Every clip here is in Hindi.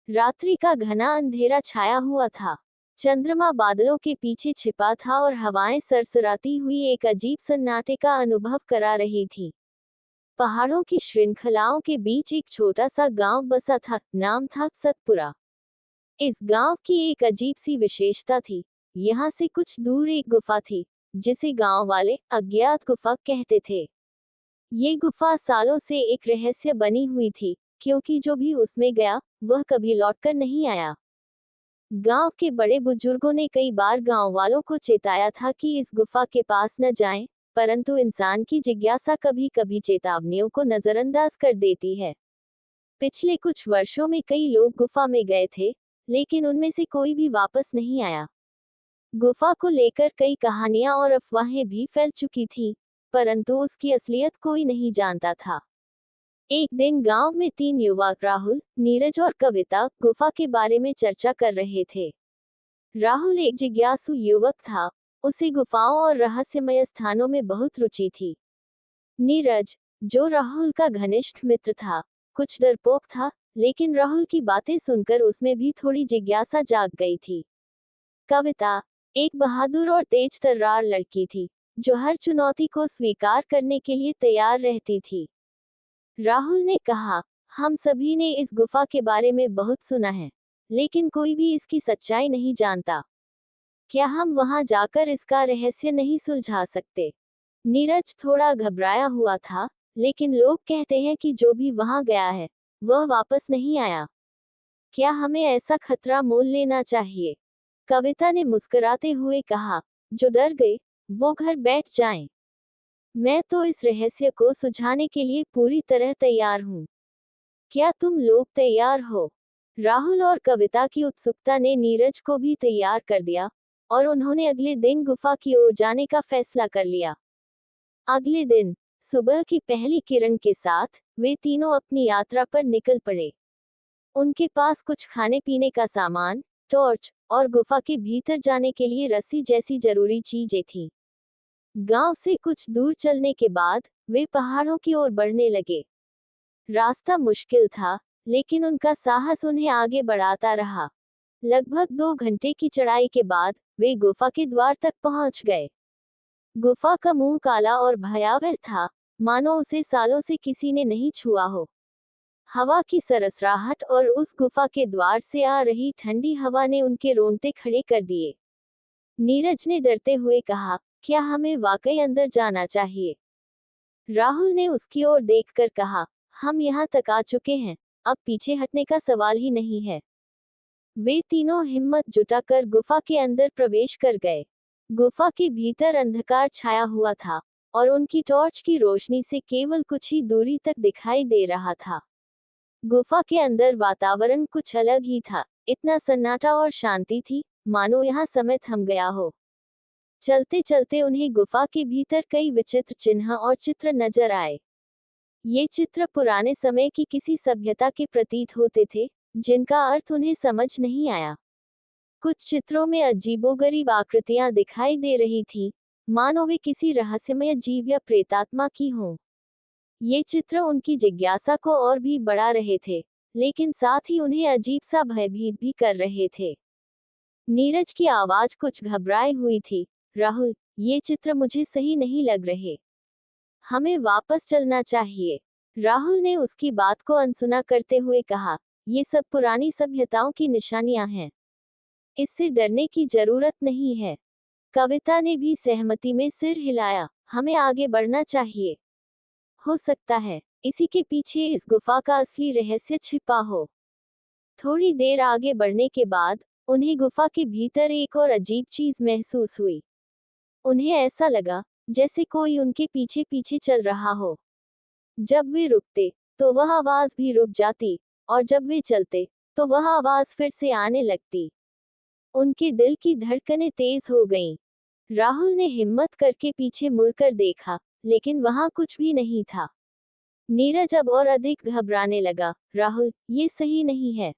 रात्रि का घना अंधेरा छाया हुआ था। चंद्रमा बादलों के पीछे छिपा था और हवाएं सरसराती हुई एक अजीब सन्नाटे का अनुभव करा रही थी। पहाड़ों की श्रृंखलाओं के बीच एक छोटा सा गांव बसा था, नाम था सतपुरा। इस गांव की एक अजीब सी विशेषता थी। यहाँ से कुछ दूर एक गुफा थी, जिसे गांव वाले अज्ञात गुफा कहते थे। ये गुफा सालों से एक रहस्य बनी हुई थी, क्योंकि जो भी उसमें गया, वह कभी लौटकर नहीं आया। गांव के बड़े बुजुर्गों ने कई बार गांव वालों को चेताया था कि इस गुफा के पास न जाएं, परंतु इंसान की जिज्ञासा कभी कभी चेतावनियों को नजरअंदाज कर देती है। पिछले कुछ वर्षों में कई लोग गुफा में गए थे, लेकिन उनमें से कोई भी वापस नहीं आया। गुफा को लेकर कई कहानियां और अफवाहें भी फैल चुकी थी, परंतु उसकी असलियत कोई नहीं जानता था। एक दिन गांव में 3 युवक राहुल, नीरज और कविता गुफा के बारे में चर्चा कर रहे थे। राहुल एक जिज्ञासु युवक था। उसे गुफाओं और रहस्यमय स्थानों में बहुत रुचि थी। नीरज, जो राहुल का घनिष्ठ मित्र था, कुछ डरपोक था, लेकिन राहुल की बातें सुनकर उसमें भी थोड़ी जिज्ञासा जाग गई थी। कविता एक बहादुर और तेज तर्रार लड़की थी, जो हर चुनौती को स्वीकार करने के लिए तैयार रहती थी। राहुल ने कहा, हम सभी ने इस गुफा के बारे में बहुत सुना है, लेकिन कोई भी इसकी सच्चाई नहीं जानता। क्या हम वहां जाकर इसका रहस्य नहीं सुलझा सकते? नीरज थोड़ा घबराया हुआ था, लेकिन लोग कहते हैं कि जो भी वहां गया है, वह वापस नहीं आया। क्या हमें ऐसा खतरा मोल लेना चाहिए? कविता ने मुस्कुराते हुए कहा, जो डर गए, वो घर बैठ जाएं। मैं तो इस रहस्य को सुलझाने के लिए पूरी तरह तैयार हूँ। क्या तुम लोग तैयार हो? राहुल और कविता की उत्सुकता ने नीरज को भी तैयार कर दिया, और उन्होंने अगले दिन गुफा की ओर जाने का फैसला कर लिया। अगले दिन सुबह की पहली किरण के साथ वे तीनों अपनी यात्रा पर निकल पड़े। उनके पास कुछ खाने पीने का सामान, टॉर्च और गुफा के भीतर जाने के लिए रस्सी जैसी जरूरी चीजें थीं। गांव से कुछ दूर चलने के बाद वे पहाड़ों की ओर बढ़ने लगे। रास्ता मुश्किल था, लेकिन उनका साहस उन्हें आगे बढ़ाता रहा। लगभग 2 घंटे की चढ़ाई के बाद वे गुफा के द्वार तक पहुंच गए। गुफा का मुंह काला और भयावह था, मानो उसे सालों से किसी ने नहीं छुआ हो। हवा की सरसराहट और उस गुफा के द्वार से आ रही ठंडी हवा ने उनके रोंगटे खड़े कर दिए। नीरज ने डरते हुए कहा, क्या हमें वाकई अंदर जाना चाहिए? राहुल ने उसकी ओर देखकर कहा, हम यहाँ तक आ चुके हैं, अब पीछे हटने का सवाल ही नहीं है। वे तीनों हिम्मत जुटाकर गुफा के अंदर प्रवेश कर गए। गुफा के भीतर अंधकार छाया हुआ था, और उनकी टॉर्च की रोशनी से केवल कुछ ही दूरी तक दिखाई दे रहा था। गुफा के अंदर वातावरण कुछ अलग ही था, इतना सन्नाटा और शांति थी, मानो यहाँ समय थम गया हो। चलते चलते उन्हें गुफा के भीतर कई विचित्र चिन्ह और चित्र नजर आए। ये चित्र पुराने समय की किसी सभ्यता के प्रतीत होते थे, जिनका अर्थ उन्हें समझ नहीं आया। कुछ चित्रों में अजीबोगरीब आकृतियां दिखाई दे रही थी, मानो वे किसी रहस्यमय जीव या प्रेतात्मा की हों। ये चित्र उनकी जिज्ञासा को और भी बढ़ा रहे थे, लेकिन साथ ही उन्हें अजीब सा भयभीत भी कर रहे थे। नीरज की आवाज कुछ घबराई हुई थी, राहुल, ये चित्र मुझे सही नहीं लग रहे। हमें वापस चलना चाहिए। राहुल ने उसकी बात को अनसुना करते हुए कहा, ये सब पुरानी सभ्यताओं की निशानियां हैं। इससे डरने की जरूरत नहीं है। कविता ने भी सहमति में सिर हिलाया, हमें आगे बढ़ना चाहिए। हो सकता है इसी के पीछे इस गुफा का असली रहस्य छिपा हो। थोड़ी देर आगे बढ़ने के बाद उन्हें गुफा के भीतर एक और अजीब चीज महसूस हुई। उन्हें ऐसा लगा जैसे कोई उनके पीछे पीछे चल रहा हो। जब वे रुकते तो वह आवाज भी रुक जाती, और जब वे चलते तो वह आवाज फिर से आने लगती। उनके दिल की धड़कनें तेज हो गईं। राहुल ने हिम्मत करके पीछे मुड़कर देखा, लेकिन वहां कुछ भी नहीं था। नीरज अब और अधिक घबराने लगा, राहुल, ये सही नहीं है।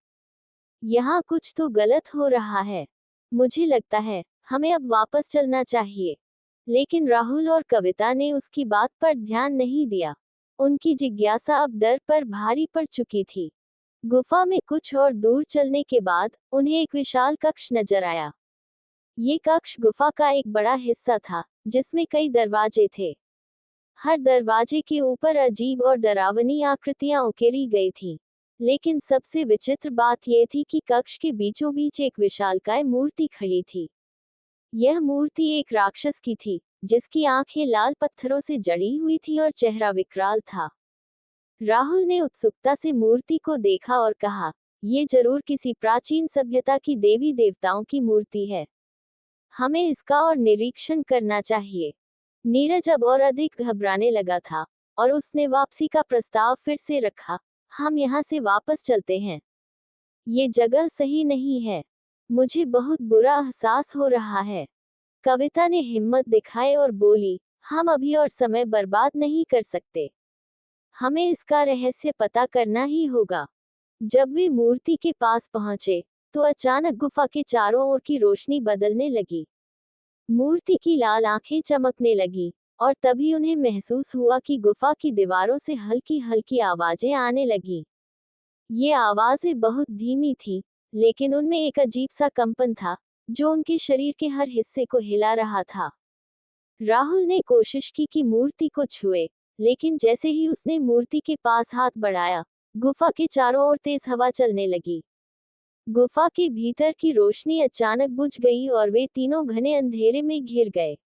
यहाँ कुछ तो गलत हो रहा है। मुझे लगता है हमें अब वापस चलना चाहिए। लेकिन राहुल और कविता ने उसकी बात पर ध्यान नहीं दिया। उनकी जिज्ञासा अब डर पर भारी पड़ चुकी थी। गुफा में कुछ और दूर चलने के बाद उन्हें एक विशाल कक्ष नजर आया। ये कक्ष गुफा का एक बड़ा हिस्सा था, जिसमें कई दरवाजे थे। हर दरवाजे के ऊपर अजीब और डरावनी आकृतियां उकेरी गई थी। लेकिन सबसे विचित्र बात यह थी कि कक्ष के बीचों बीच एक विशालकाय मूर्ति खड़ी थी। यह मूर्ति एक राक्षस की थी, जिसकी आंखें लाल पत्थरों से जड़ी हुई थी और चेहरा विकराल था। राहुल ने उत्सुकता से मूर्ति को देखा और कहा, ये जरूर किसी प्राचीन सभ्यता की देवी देवताओं की मूर्ति है। हमें इसका और निरीक्षण करना चाहिए। नीरज अब और अधिक घबराने लगा था और उसने वापसी का प्रस्ताव फिर से रखा। हम यहाँ से वापस चलते हैं। ये जगह सही नहीं है। मुझे बहुत बुरा एहसास हो रहा है। कविता ने हिम्मत दिखाई और बोली, हम अभी और समय बर्बाद नहीं कर सकते। हमें इसका रहस्य पता करना ही होगा। जब वे मूर्ति के पास पहुंचे, तो अचानक गुफा के चारों ओर की रोशनी बदलने लगी। मूर्ति की लाल आंखें चमकने लगी और तभी उन्हें महसूस हुआ कि गुफा की दीवारों से हल्की हल्की आवाजें आने लगी। ये आवाजें बहुत धीमी थी, लेकिन उनमें एक अजीब सा कंपन था, जो उनके शरीर के हर हिस्से को हिला रहा था। राहुल ने कोशिश की कि मूर्ति को छुए, लेकिन जैसे ही उसने मूर्ति के पास हाथ बढ़ाया, गुफा के चारों ओर तेज हवा चलने लगी। गुफा के भीतर की रोशनी अचानक बुझ गई और वे तीनों घने अंधेरे में घिर गए।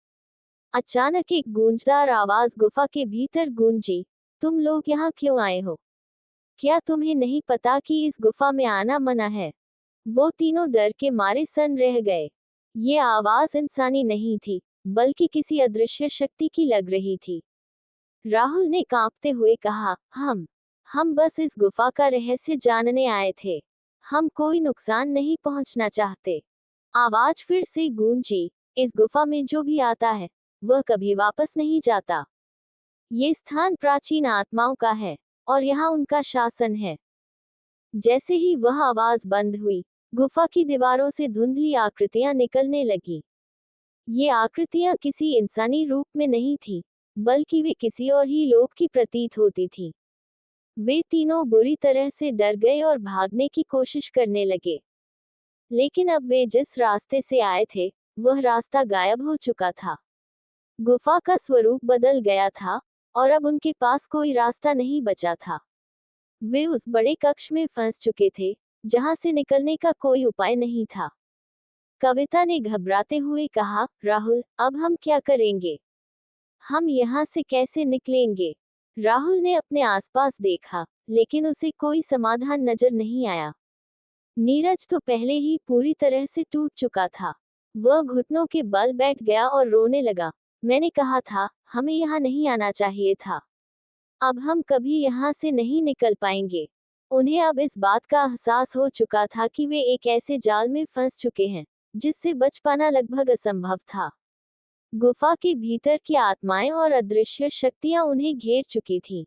अचानक एक गूंजदार आवाज गुफा के भीतर गूंजी, तुम लोग यहाँ क्यों आए हो? क्या तुम्हें नहीं पता कि इस गुफा में आना मना है? वो तीनों डर के मारे सन्न रह गए। ये आवाज इंसानी नहीं थी, बल्कि किसी अदृश्य शक्ति की लग रही थी। राहुल ने कांपते हुए कहा, हम बस इस गुफा का रहस्य जानने आए थे। हम कोई नुकसान नहीं पहुंचना चाहते। आवाज फिर से गूंजी, इस गुफा में जो भी आता है, वह कभी वापस नहीं जाता। ये स्थान प्राचीन आत्माओं का है, और यहाँ उनका शासन है। जैसे ही वह आवाज बंद हुई, गुफा की दीवारों से धुंधली आकृतियां निकलने लगी। ये आकृतियां किसी इंसानी रूप में नहीं थी, बल्कि वे किसी और ही लोक की प्रतीत होती थी। वे तीनों बुरी तरह से डर गए और भागने की कोशिश करने लगे। लेकिन अब वे जिस रास्ते से आए थे, वह रास्ता गायब हो चुका था। गुफा का स्वरूप बदल गया था, और अब उनके पास कोई रास्ता नहीं बचा था। वे उस बड़े कक्ष में फंस चुके थे, जहां से निकलने का कोई उपाय नहीं था। कविता ने घबराते हुए कहा, राहुल, अब हम क्या करेंगे? हम यहाँ से कैसे निकलेंगे? राहुल ने अपने आसपास देखा, लेकिन उसे कोई समाधान नजर नहीं आया। नीरज तो पहले ही पूरी तरह से टूट चुका था। वह घुटनों के बल बैठ गया और रोने लगा। मैंने कहा था, हमें यहाँ नहीं आना चाहिए था। अब हम कभी यहाँ से नहीं निकल पाएंगे। उन्हें अब इस बात का एहसास हो चुका था कि वे एक ऐसे जाल में फंस चुके हैं, जिससे बच पाना लगभग असंभव था। गुफा के भीतर की आत्माएं और अदृश्य शक्तियां उन्हें घेर चुकी थीं।